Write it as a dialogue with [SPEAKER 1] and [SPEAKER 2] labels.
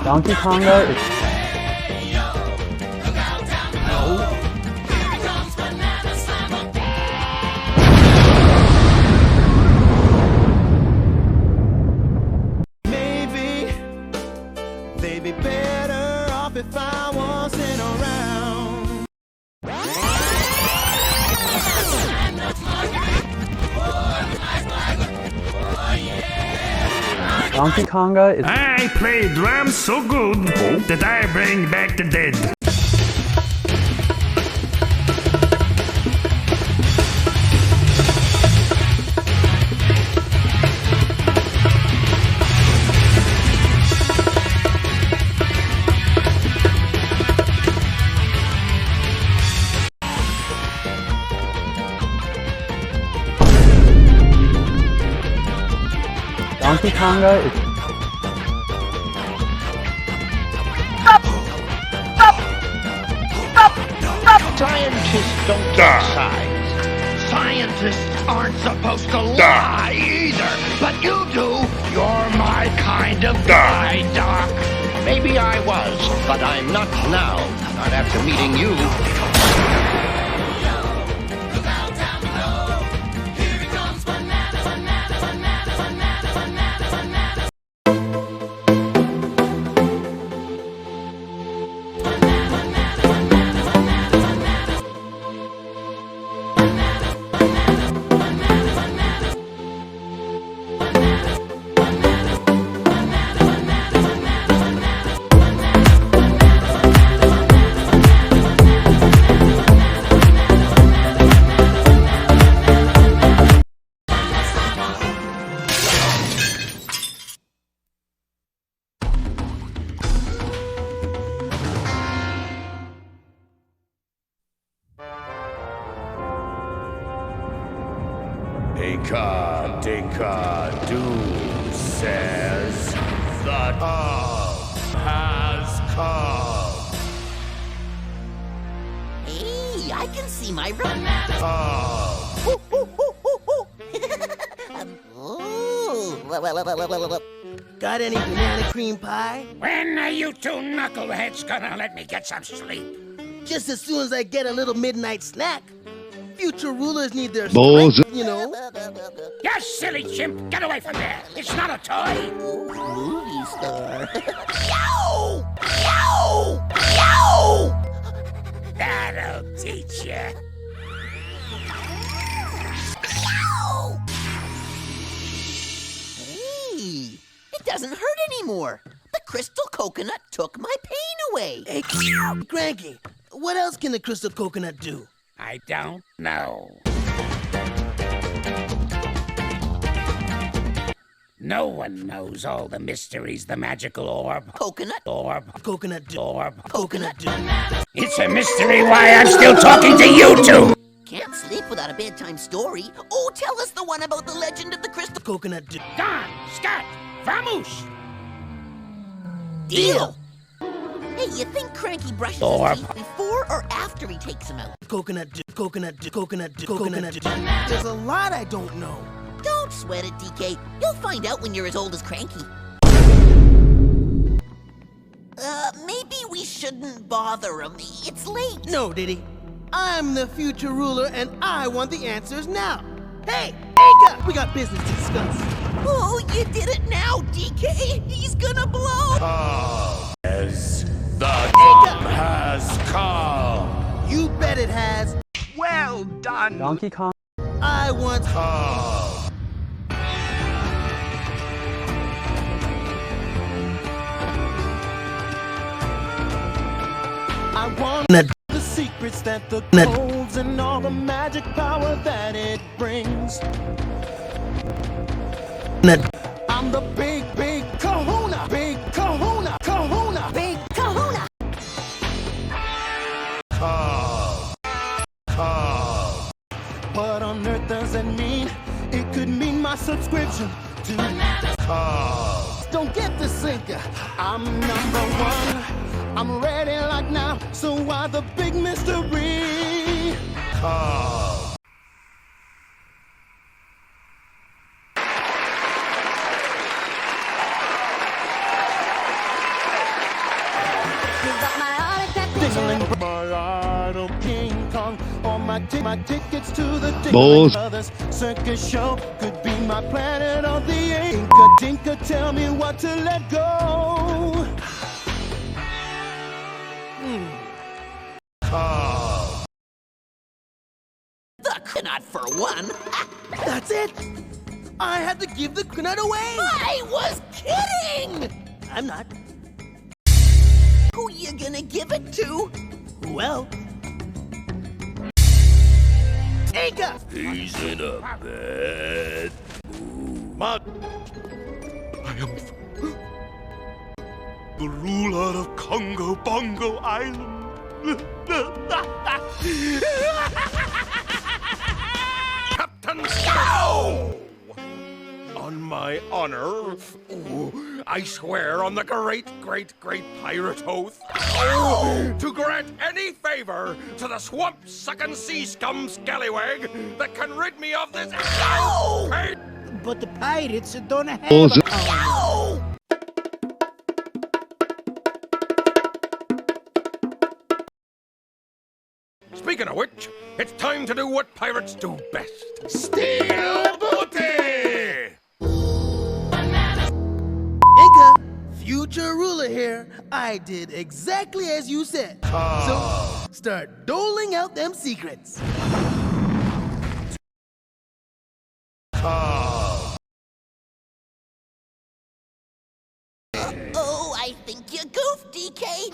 [SPEAKER 1] Donkey Konga is...
[SPEAKER 2] Maybe they'd be better off if I wasn't around.
[SPEAKER 1] Donkey Konga is...
[SPEAKER 3] I play drums so good that I bring back the dead.
[SPEAKER 1] Donkey Konga is...
[SPEAKER 4] Scientists don't get sides. Scientists aren't supposed to lie either. But you do. You're my kind of guy, Doc. Maybe I was, but I'm not now. Not after meeting you.
[SPEAKER 5] Doom says the time has come.
[SPEAKER 6] Hey, I can see my room.
[SPEAKER 2] Got any banana cream pie?
[SPEAKER 7] When are you two knuckleheads gonna let me get some sleep?
[SPEAKER 2] Just as soon as I get a little midnight snack. Future rulers need their strength, you know.
[SPEAKER 7] You silly chimp! Get away from there! It's not a toy!
[SPEAKER 6] Movie star. Yow! Yow! Yow!
[SPEAKER 7] That'll teach you.
[SPEAKER 6] Yow! Hey, it doesn't hurt anymore. The crystal coconut took my pain away.
[SPEAKER 2] Hey, Cranky, what else can the crystal coconut do?
[SPEAKER 7] I don't know. No one knows all the mysteries the magical orb.
[SPEAKER 6] Coconut.
[SPEAKER 7] Orb.
[SPEAKER 2] Coconut do.
[SPEAKER 7] Orb.
[SPEAKER 2] Coconut do.
[SPEAKER 7] It's a mystery why I'm still talking to you two!
[SPEAKER 6] Can't sleep without a bedtime story. Oh, tell us the one about the legend of the crystal
[SPEAKER 2] Coconut do.
[SPEAKER 7] Don, Scott, Vamos!
[SPEAKER 6] Deal! Hey, you think Cranky brushes his teeth before or after he takes them out?
[SPEAKER 2] Coconut do. Coconut do. Coconut do. Coconut do. There's a lot I don't know.
[SPEAKER 6] Don't sweat it, DK. You'll find out when you're as old as Cranky. Maybe we shouldn't bother him. It's late.
[SPEAKER 2] No, Diddy. I'm the future ruler and I want the answers now. Hey, Inca! We got business to discuss.
[SPEAKER 6] Oh, you did it now, DK. He's gonna blow.
[SPEAKER 5] As the time has come.
[SPEAKER 2] You bet it has.
[SPEAKER 4] Well done.
[SPEAKER 1] Donkey Kong...
[SPEAKER 2] I want... I want the secrets that the holds and all the magic power that it brings. I'm the big, big kahuna. Big kahuna. Kahuna.
[SPEAKER 6] Big kahuna.
[SPEAKER 2] What on earth does that mean? It could mean my subscription to Don't get the sinker. I'm number one. I'm ready like now. So why the big mystery? sizzling. My idol, King Kong, or my tickets to the
[SPEAKER 8] Balls.
[SPEAKER 2] Brothers circus show could be my planet of the Inca. Dinka, tell me what to let go.
[SPEAKER 6] The coconut for one.
[SPEAKER 2] That's it. I had to give the coconut away.
[SPEAKER 6] I was kidding!
[SPEAKER 2] I'm not.
[SPEAKER 6] Who you gonna give it to?
[SPEAKER 2] Well, Inca.
[SPEAKER 5] He's in a bad mood.
[SPEAKER 9] I am the ruler of Congo Bongo Island.
[SPEAKER 5] Captain Scow! On my honor, I swear on the great pirate oath to grant any favor to the swamp-sucking sea scum scallywag that can rid me of this pain.
[SPEAKER 7] But the pirates don't have
[SPEAKER 8] Balls.
[SPEAKER 5] Speaking of which, it's time to do what pirates do best.
[SPEAKER 9] Steal booty!
[SPEAKER 2] Inca, future ruler here. I did exactly as you said. So start doling out them secrets.
[SPEAKER 6] Oh, I think you goofed, DK.